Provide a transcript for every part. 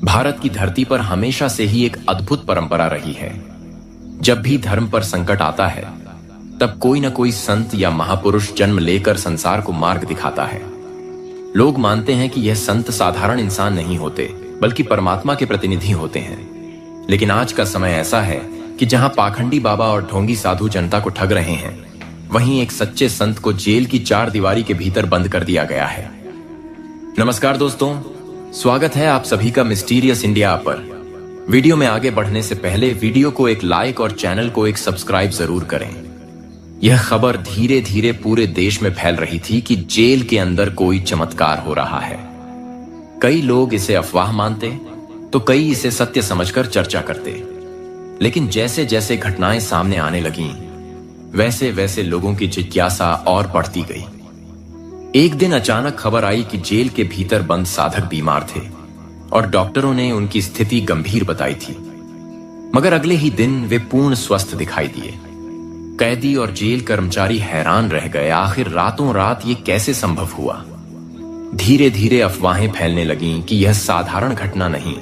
भारत की धरती पर हमेशा से ही एक अद्भुत परंपरा रही है। जब भी धर्म पर संकट आता है, तब कोई न कोई संत या महापुरुष जन्म लेकर संसार को मार्ग दिखाता है। लोग मानते हैं कि यह संत साधारण इंसान नहीं होते, बल्कि परमात्मा के प्रतिनिधि होते हैं। लेकिन आज का समय ऐसा है कि जहां पाखंडी बाबा और ढोंगी साधु जनता को ठग रहे हैं, वहीं एक सच्चे संत को जेल की 4 दीवारी के भीतर बंद कर दिया गया है। नमस्कार दोस्तों, स्वागत है आप सभी का मिस्टीरियस इंडिया पर। वीडियो में आगे बढ़ने से पहले वीडियो को एक लाइक और चैनल को एक सब्सक्राइब जरूर करें। यह खबर धीरे धीरे पूरे देश में फैल रही थी कि जेल के अंदर कोई चमत्कार हो रहा है। कई लोग इसे अफवाह मानते, तो कई इसे सत्य समझकर चर्चा करते। लेकिन जैसे जैसे घटनाएं सामने आने लगीं, वैसे वैसे लोगों की जिज्ञासा और बढ़ती गई। एक दिन अचानक खबर आई कि जेल के भीतर बंद साधक बीमार थे और डॉक्टरों ने उनकी स्थिति गंभीर बताई थी। मगर अगले ही दिन वे पूर्ण स्वस्थ दिखाई दिए। कैदी और जेल कर्मचारी हैरान रह गए, आखिर रातों रात ये कैसे संभव हुआ। धीरे धीरे अफवाहें फैलने लगीं कि यह साधारण घटना नहीं,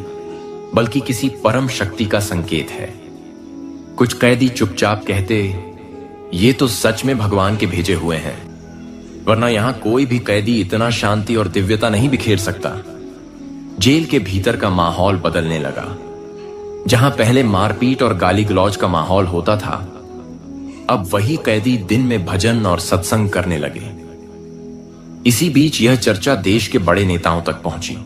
बल्कि किसी परम शक्ति का संकेत है। कुछ कैदी चुपचाप कहते, ये तो सच में भगवान के भेजे हुए हैं, वरना यहां कोई भी कैदी इतना शांति और दिव्यता नहीं बिखेर सकता। जेल के भीतर का माहौल बदलने लगा। जहां पहले मारपीट और गाली गलौज का माहौल होता था, अब वही कैदी दिन में भजन और सत्संग करने लगे। इसी बीच यह चर्चा देश के बड़े नेताओं तक पहुंची।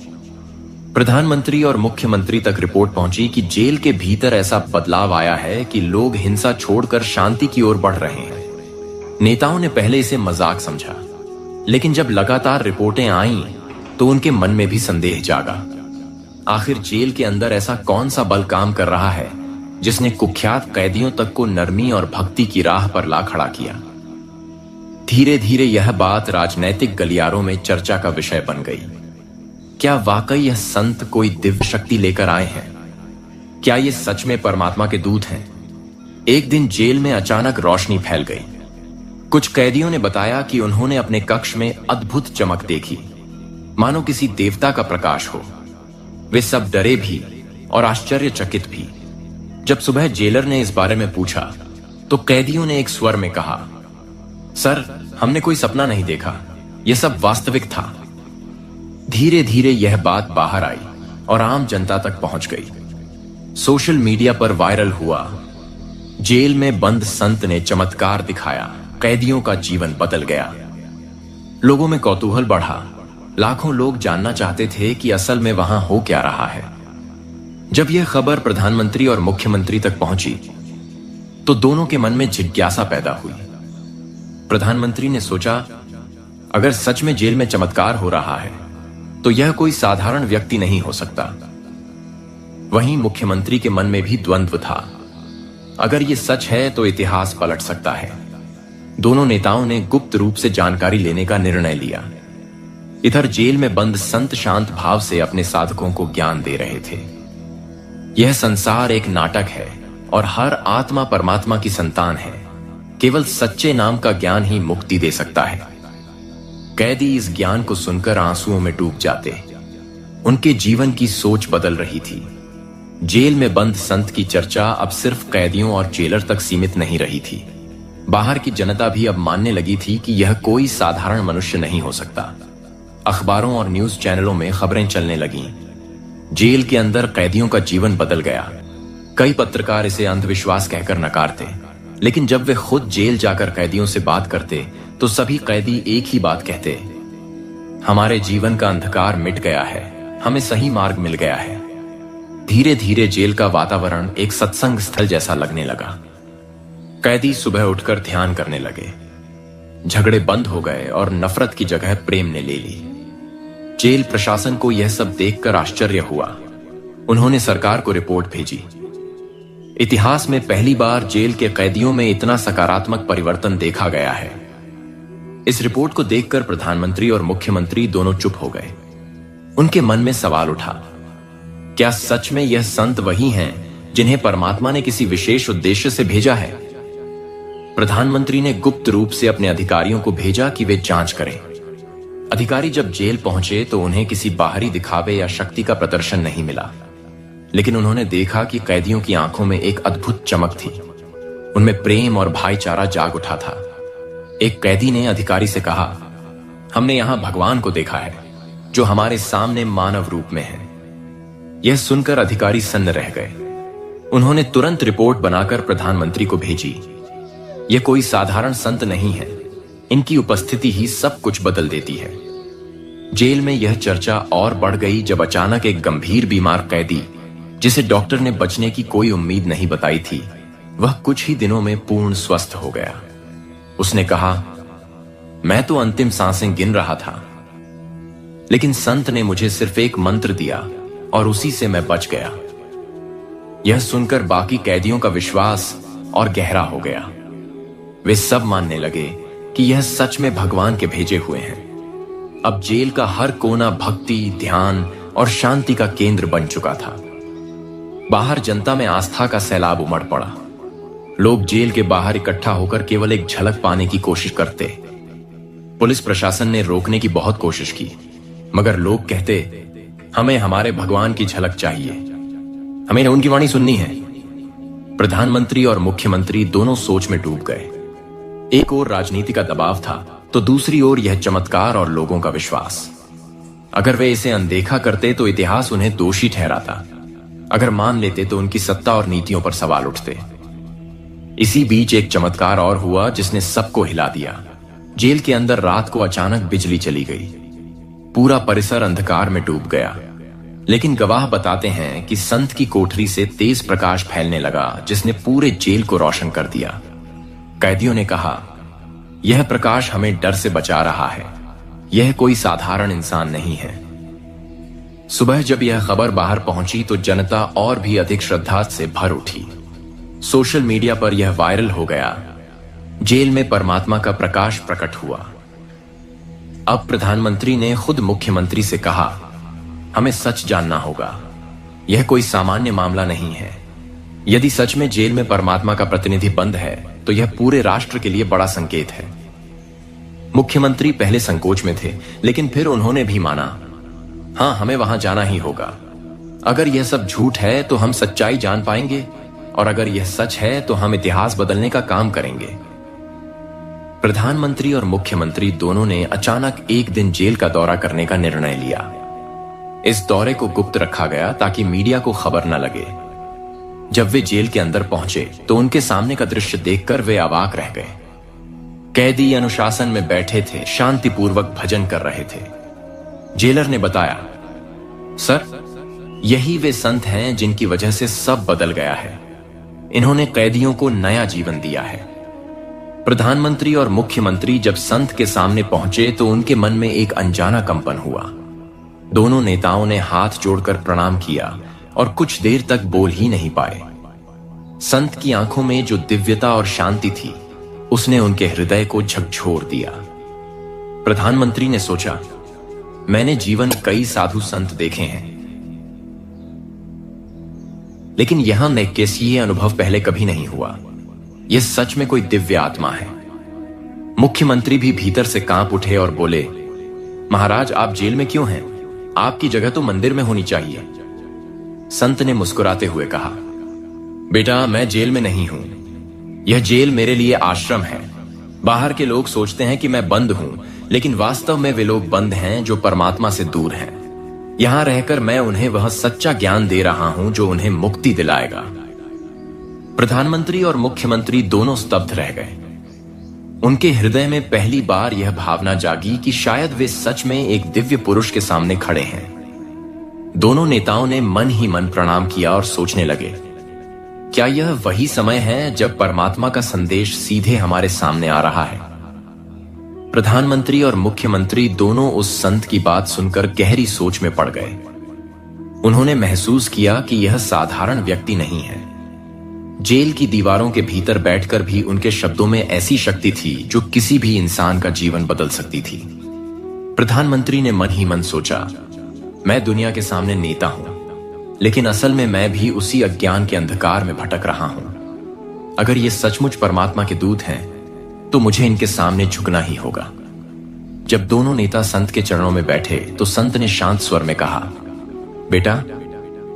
प्रधानमंत्री और मुख्यमंत्री तक रिपोर्ट पहुंची कि जेल के भीतर ऐसा बदलाव आया है कि लोग हिंसा छोड़कर शांति की ओर बढ़ रहे हैं। नेताओं ने पहले इसे मजाक समझा, लेकिन जब लगातार रिपोर्टें आईं, तो उनके मन में भी संदेह जागा। आखिर जेल के अंदर ऐसा कौन सा बल काम कर रहा है जिसने कुख्यात कैदियों तक को नरमी और भक्ति की राह पर ला खड़ा किया। धीरे धीरे यह बात राजनैतिक गलियारों में चर्चा का विषय बन गई। क्या वाकई यह संत कोई दिव्य शक्ति लेकर आए हैं? क्या ये सच में परमात्मा के दूत हैं? एक दिन जेल में अचानक रोशनी फैल गई। कुछ कैदियों ने बताया कि उन्होंने अपने कक्ष में अद्भुत चमक देखी, मानो किसी देवता का प्रकाश हो। वे सब डरे भी और आश्चर्यचकित भी। जब सुबह जेलर ने इस बारे में पूछा, तो कैदियों ने एक स्वर में कहा, सर, हमने कोई सपना नहीं देखा, यह सब वास्तविक था। धीरे धीरे यह बात बाहर आई और आम जनता तक पहुंच गई। सोशल मीडिया पर वायरल हुआ, जेल में बंद संत ने चमत्कार दिखाया, कैदियों का जीवन बदल गया। लोगों में कौतूहल बढ़ा। लाखों लोग जानना चाहते थे कि असल में वहां हो क्या रहा है। जब यह खबर प्रधानमंत्री और मुख्यमंत्री तक पहुंची, तो दोनों के मन में जिज्ञासा पैदा हुई। प्रधानमंत्री ने सोचा, अगर सच में जेल में चमत्कार हो रहा है, तो यह कोई साधारण व्यक्ति नहीं हो सकता। वहीं मुख्यमंत्री के मन में भी द्वंद्व था। अगर यह सच है तो इतिहास पलट सकता है। दोनों नेताओं ने गुप्त रूप से जानकारी लेने का निर्णय लिया। इधर जेल में बंद संत शांत भाव से अपने साधकों को ज्ञान दे रहे थे। यह संसार एक नाटक है और हर आत्मा परमात्मा की संतान है। केवल सच्चे नाम का ज्ञान ही मुक्ति दे सकता है। कैदी इस ज्ञान को सुनकर आंसुओं में डूब जाते। उनके जीवन की सोच बदल रही थी। जेल में बंद संत की चर्चा अब सिर्फ कैदियों और जेलर तक सीमित नहीं रही थी। बाहर की जनता भी अब मानने लगी थी कि यह कोई साधारण मनुष्य नहीं हो सकता। अखबारों और न्यूज चैनलों में खबरें चलने लगीं। जेल के अंदर कैदियों का जीवन बदल गया। कई पत्रकार इसे अंधविश्वास कहकर नकारते, लेकिन जब वे खुद जेल जाकर कैदियों से बात करते, तो सभी कैदी एक ही बात कहते, हमारे जीवन का अंधकार मिट गया है, हमें सही मार्ग मिल गया है। धीरे धीरे जेल का वातावरण एक सत्संग स्थल जैसा लगने लगा। कैदी सुबह उठकर ध्यान करने लगे। झगड़े बंद हो गए और नफरत की जगह प्रेम ने ले ली। जेल प्रशासन को यह सब देखकर आश्चर्य हुआ। उन्होंने सरकार को रिपोर्ट भेजी। इतिहास में पहली बार जेल के कैदियों में इतना सकारात्मक परिवर्तन देखा गया है। इस रिपोर्ट को देखकर प्रधानमंत्री और मुख्यमंत्री दोनों चुप हो गए। उनके मन में सवाल उठा, क्या सच में यह संत वही हैं जिन्हें परमात्मा ने किसी विशेष उद्देश्य से भेजा है? प्रधानमंत्री ने गुप्त रूप से अपने अधिकारियों को भेजा कि वे जांच करें। अधिकारी जब जेल पहुंचे तो उन्हें किसी बाहरी दिखावे या शक्ति का प्रदर्शन नहीं मिला। लेकिन उन्होंने देखा कि कैदियों की आंखों में एक अद्भुत चमक थी। उनमें प्रेम और भाईचारा जाग उठा था। एक कैदी ने अधिकारी से कहा, हमने यहां भगवान को देखा है जो हमारे सामने मानव रूप में है। यह सुनकर अधिकारी सन्न रह गए। उन्होंने तुरंत रिपोर्ट बनाकर प्रधानमंत्री को भेजी। यह कोई साधारण संत नहीं है, इनकी उपस्थिति ही सब कुछ बदल देती है। जेल में यह चर्चा और बढ़ गई जब अचानक एक गंभीर बीमार कैदी, जिसे डॉक्टर ने बचने की कोई उम्मीद नहीं बताई थी, वह कुछ ही दिनों में पूर्ण स्वस्थ हो गया। उसने कहा, मैं तो अंतिम सांसें गिन रहा था, लेकिन संत ने मुझे सिर्फ एक मंत्र दिया और उसी से मैं बच गया। यह सुनकर बाकी कैदियों का विश्वास और गहरा हो गया। वे सब मानने लगे कि यह सच में भगवान के भेजे हुए हैं। अब जेल का हर कोना भक्ति, ध्यान और शांति का केंद्र बन चुका था। बाहर जनता में आस्था का सैलाब उमड़ पड़ा। लोग जेल के बाहर इकट्ठा होकर केवल एक झलक पाने की कोशिश करते। पुलिस प्रशासन ने रोकने की बहुत कोशिश की, मगर लोग कहते, हमें हमारे भगवान की झलक चाहिए, हमें उनकी वाणी सुननी है। प्रधानमंत्री और मुख्यमंत्री दोनों सोच में डूब गए। एक ओर राजनीति का दबाव था, तो दूसरी ओर यह चमत्कार और लोगों का विश्वास। अगर वे इसे अनदेखा करते तो इतिहास उन्हें दोषी ठहराता, अगर मान लेते तो उनकी सत्ता और नीतियों पर सवाल उठते। इसी बीच एक चमत्कार और हुआ जिसने सबको हिला दिया। जेल के अंदर रात को अचानक बिजली चली गई। पूरा परिसर अंधकार में डूब गया, लेकिन गवाह बताते हैं कि संत की कोठरी से तेज प्रकाश फैलने लगा जिसने पूरे जेल को रोशन कर दिया। कैदियों ने कहा, यह प्रकाश हमें डर से बचा रहा है, यह कोई साधारण इंसान नहीं है। सुबह जब यह खबर बाहर पहुंची तो जनता और भी अधिक श्रद्धा से भर उठी। सोशल मीडिया पर यह वायरल हो गया। जेल में परमात्मा का प्रकाश प्रकट हुआ। अब प्रधानमंत्री ने खुद मुख्यमंत्री से कहा, हमें सच जानना होगा, यह कोई सामान्य मामला नहीं है। यदि सच में जेल में परमात्मा का प्रतिनिधि बंद है तो यह पूरे राष्ट्र के लिए बड़ा संकेत है। मुख्यमंत्री पहले संकोच में थे, लेकिन फिर उन्होंने भी माना, हां, हमें वहां जाना ही होगा। अगर यह सब झूठ है तो हम सच्चाई जान पाएंगे, और अगर यह सच है तो हम इतिहास बदलने का काम करेंगे। प्रधानमंत्री और मुख्यमंत्री दोनों ने अचानक एक दिन जेल का दौरा करने का निर्णय लिया। इस दौरे को गुप्त रखा गया ताकि मीडिया को खबर न लगे। जब वे जेल के अंदर पहुंचे तो उनके सामने का दृश्य देखकर वे अवाक रह गए। कैदी अनुशासन में बैठे थे, शांतिपूर्वक भजन कर रहे थे। जेलर ने बताया, सर, यही वे संत हैं जिनकी वजह से सब बदल गया है। इन्होंने कैदियों को नया जीवन दिया है। प्रधानमंत्री और मुख्यमंत्री जब संत के सामने पहुंचे तो उनके मन में एक अनजाना कंपन हुआ। दोनों नेताओं ने हाथ जोड़कर प्रणाम किया और कुछ देर तक बोल ही नहीं पाए। संत की आंखों में जो दिव्यता और शांति थी, उसने उनके हृदय को झकझोर दिया। प्रधानमंत्री ने सोचा, मैंने जीवन कई साधु संत देखे हैं, लेकिन यहां कैसी अनुभव पहले कभी नहीं हुआ। यह सच में कोई दिव्य आत्मा है। मुख्यमंत्री भी भीतर से कांप उठे और बोले, महाराज, आप जेल में क्यों हैं? आपकी जगह तो मंदिर में होनी चाहिए। संत ने मुस्कुराते हुए कहा, बेटा, मैं जेल में नहीं हूं। यह जेल मेरे लिए आश्रम है। बाहर के लोग सोचते हैं कि मैं बंद हूं, लेकिन वास्तव में वे लोग बंद हैं जो परमात्मा से दूर हैं। यहां रहकर मैं उन्हें वह सच्चा ज्ञान दे रहा हूं जो उन्हें मुक्ति दिलाएगा। प्रधानमंत्री और मुख्यमंत्री दोनों स्तब्ध रह गए। उनके हृदय में पहली बार यह भावना जागी कि शायद वे सच में एक दिव्य पुरुष के सामने खड़े हैं। दोनों नेताओं ने मन ही मन प्रणाम किया और सोचने लगे, क्या यह वही समय है जब परमात्मा का संदेश सीधे हमारे सामने आ रहा है? प्रधानमंत्री और मुख्यमंत्री दोनों उस संत की बात सुनकर गहरी सोच में पड़ गए। उन्होंने महसूस किया कि यह साधारण व्यक्ति नहीं है। जेल की दीवारों के भीतर बैठकर भी उनके शब्दों में ऐसी शक्ति थी जो किसी भी इंसान का जीवन बदल सकती थी। प्रधानमंत्री ने मन ही मन सोचा, मैं दुनिया के सामने नेता हूं, लेकिन असल में मैं भी उसी अज्ञान के अंधकार में भटक रहा हूं। अगर ये सचमुच परमात्मा के दूत हैं तो मुझे इनके सामने झुकना ही होगा। जब दोनों नेता संत के चरणों में बैठे तो संत ने शांत स्वर में कहा, बेटा,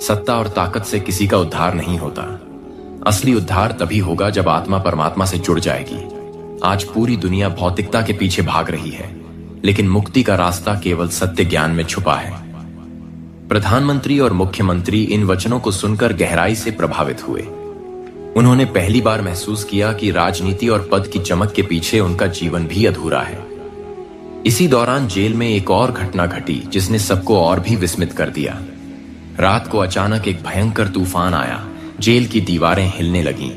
सत्ता और ताकत से किसी का उद्धार नहीं होता। असली उद्धार तभी होगा जब आत्मा परमात्मा से जुड़ जाएगी। आज पूरी दुनिया भौतिकता के पीछे भाग रही है, लेकिन मुक्ति का रास्ता केवल सत्य ज्ञान में छुपा है। प्रधानमंत्री और मुख्यमंत्री इन वचनों को सुनकर गहराई से प्रभावित हुए। उन्होंने पहली बार महसूस किया कि राजनीति और पद की चमक के पीछे उनका जीवन भी अधूरा है। इसी दौरान जेल में एक और घटना घटी जिसने सबको और भी विस्मित कर दिया। रात को अचानक एक भयंकर तूफान आया। जेल की दीवारें हिलने लगीं।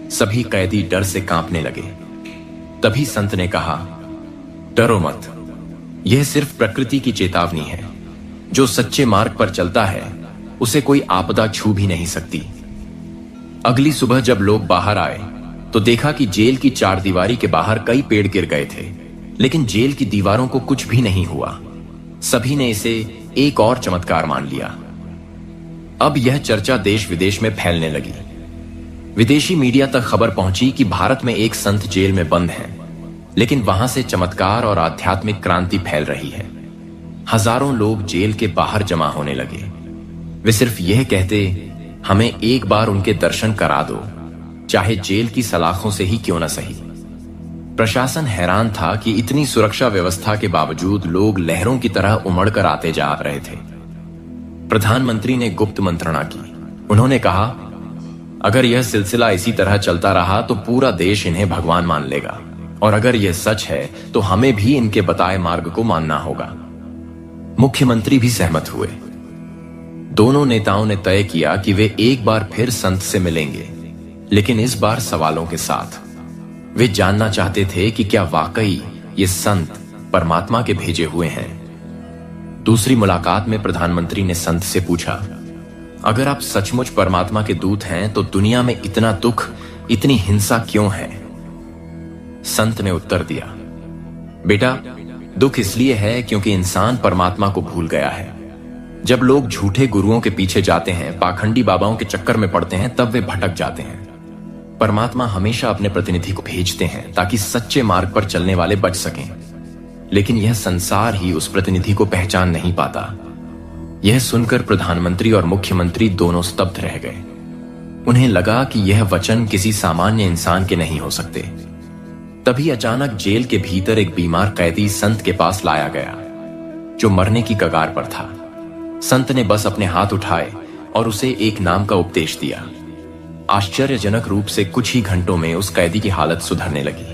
सभी कैदी डर से कांपने लगे। तभी संत ने कहा, डरो मत, यह सिर्फ प्रकृति की चेतावनी है। जो सच्चे मार्ग पर चलता है उसे कोई आपदा छू भी नहीं सकती। अगली सुबह जब लोग बाहर आए तो देखा कि जेल की चारदीवारी के बाहर कई पेड़ गिर गए थे, लेकिन जेल की दीवारों को कुछ भी नहीं हुआ। सभी ने इसे एक और चमत्कार मान लिया। अब यह चर्चा देश विदेश में फैलने लगी। विदेशी मीडिया तक खबर पहुंची कि भारत में एक संत जेल में बंद हैं, लेकिन वहां से चमत्कार और आध्यात्मिक क्रांति फैल रही है। हजारों लोग जेल के बाहर जमा होने लगे। वे सिर्फ यह कहते, हमें एक बार उनके दर्शन करा दो, चाहे जेल की सलाखों से ही क्यों न सही। प्रशासन हैरान था कि इतनी सुरक्षा व्यवस्था के बावजूद लोग लहरों की तरह उमड़कर आते जा रहे थे। प्रधानमंत्री ने गुप्त मंत्रणा की। उन्होंने कहा, अगर यह सिलसिला इसी तरह चलता रहा तो पूरा देश इन्हें भगवान मान लेगा, और अगर यह सच है तो हमें भी इनके बताए मार्ग को मानना होगा। मुख्यमंत्री भी सहमत हुए। दोनों नेताओं ने तय किया कि वे एक बार फिर संत से मिलेंगे, लेकिन इस बार सवालों के साथ। वे जानना चाहते थे कि क्या वाकई ये संत परमात्मा के भेजे हुए हैं। दूसरी मुलाकात में प्रधानमंत्री ने संत से पूछा, अगर आप सचमुच परमात्मा के दूत हैं तो दुनिया में इतना दुख, इतनी हिंसा क्यों है? संत ने उत्तर दिया, बेटा, दुख इसलिए है क्योंकि इंसान परमात्मा को भूल गया है। जब लोग झूठे गुरुओं के पीछे जाते हैं, पाखंडी बाबाओं के चक्कर में पड़ते हैं, तब वे भटक जाते हैं। परमात्मा हमेशा अपने प्रतिनिधि को भेजते हैं ताकि सच्चे मार्ग पर चलने वाले बच सकें, लेकिन यह संसार ही उस प्रतिनिधि को पहचान नहीं पाता। यह सुनकर प्रधानमंत्री और मुख्यमंत्री दोनों स्तब्ध रह गए। उन्हें लगा कि यह वचन किसी सामान्य इंसान के नहीं हो सकते। तभी अचानक जेल के भीतर एक बीमार कैदी संत के पास लाया गया, जो मरने की कगार पर था। संत ने बस अपने हाथ उठाए और उसे एक नाम का उपदेश दिया। आश्चर्यजनक रूप से कुछ ही घंटों में उस कैदी की हालत सुधरने लगी।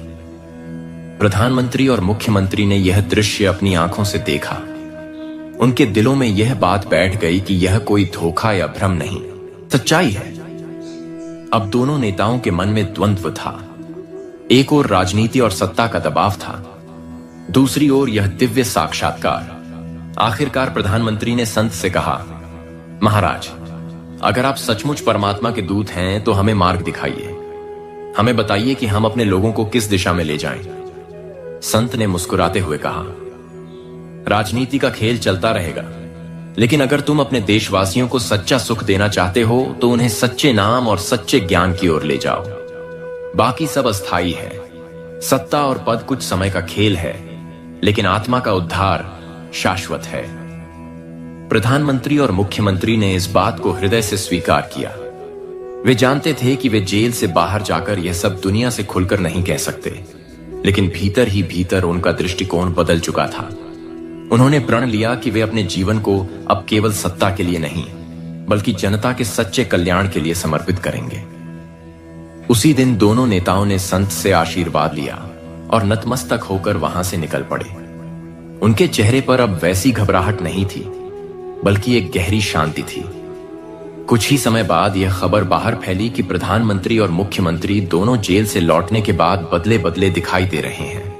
प्रधानमंत्री और मुख्यमंत्री ने यह दृश्य अपनी आंखों से देखा। उनके दिलों में यह बात बैठ गई कि यह कोई धोखा या भ्रम नहीं, सच्चाई है। अब दोनों नेताओं के मन में द्वंद्व था। एक ओर राजनीति और सत्ता का दबाव था, दूसरी ओर यह दिव्य साक्षात्कार। आखिरकार प्रधानमंत्री ने संत से कहा, महाराज, अगर आप सचमुच परमात्मा के दूत हैं तो हमें मार्ग दिखाइए। हमें बताइए कि हम अपने लोगों को किस दिशा में ले जाएं। संत ने मुस्कुराते हुए कहा, राजनीति का खेल चलता रहेगा, लेकिन अगर तुम अपने देशवासियों को सच्चा सुख देना चाहते हो तो उन्हें सच्चे नाम और सच्चे ज्ञान की ओर ले जाओ। बाकी सब अस्थाई है। सत्ता और पद कुछ समय का खेल है, लेकिन आत्मा का उद्धार शाश्वत है। प्रधानमंत्री और मुख्यमंत्री ने इस बात को हृदय से स्वीकार किया। वे जानते थे कि वे जेल से बाहर जाकर यह सब दुनिया से खुलकर नहीं कह सकते, लेकिन भीतर ही भीतर उनका दृष्टिकोण बदल चुका था। उन्होंने प्रण लिया कि वे अपने जीवन को अब केवल सत्ता के लिए नहीं, बल्कि जनता के सच्चे कल्याण के लिए समर्पित करेंगे। उसी दिन दोनों नेताओं ने संत से आशीर्वाद लिया और नतमस्तक होकर वहां से निकल पड़े। उनके चेहरे पर अब वैसी घबराहट नहीं थी, बल्कि एक गहरी शांति थी। कुछ ही समय बाद यह खबर बाहर फैली कि प्रधानमंत्री और मुख्यमंत्री दोनों जेल से लौटने के बाद बदले बदले दिखाई दे रहे हैं।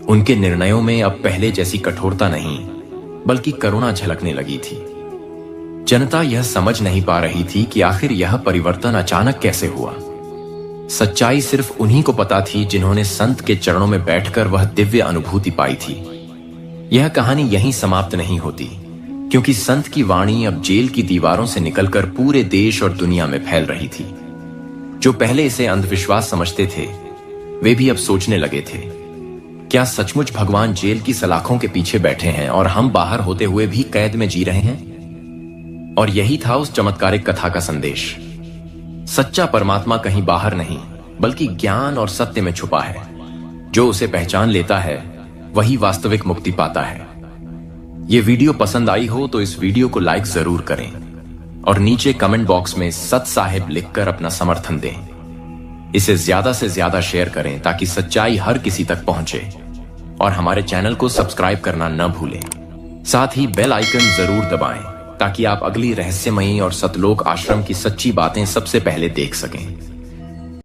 उनके निर्णयों में अब पहले जैसी कठोरता नहीं, बल्कि करुणा झलकने लगी थी। जनता यह समझ नहीं पा रही थी कि आखिर यह परिवर्तन अचानक कैसे हुआ। सच्चाई सिर्फ उन्हीं को पता थी जिन्होंने संत के चरणों में बैठकर वह दिव्य अनुभूति पाई थी। यह कहानी यहीं समाप्त नहीं होती, क्योंकि संत की वाणी अब जेल की दीवारों से निकलकर पूरे देश और दुनिया में फैल रही थी। जो पहले इसे अंधविश्वास समझते थे, वे भी अब सोचने लगे थे, क्या सचमुच भगवान जेल की सलाखों के पीछे बैठे हैं और हम बाहर होते हुए भी कैद में जी रहे हैं? और यही था उस चमत्कारिक कथा का संदेश। सच्चा परमात्मा कहीं बाहर नहीं, बल्कि ज्ञान और सत्य में छुपा है। जो उसे पहचान लेता है वही वास्तविक मुक्ति पाता है। ये वीडियो पसंद आई हो तो इस वीडियो को लाइक जरूर करें और नीचे कमेंट बॉक्स में सत साहिब लिखकर अपना समर्थन दें। इसे ज्यादा से ज्यादा शेयर करें ताकि सच्चाई हर किसी तक पहुंचे, और हमारे चैनल को सब्सक्राइब करना न भूलें। साथ ही बेल आइकन जरूर दबाएं ताकि आप अगली रहस्यमयी और सतलोक आश्रम की सच्ची बातें सबसे पहले देख सकें।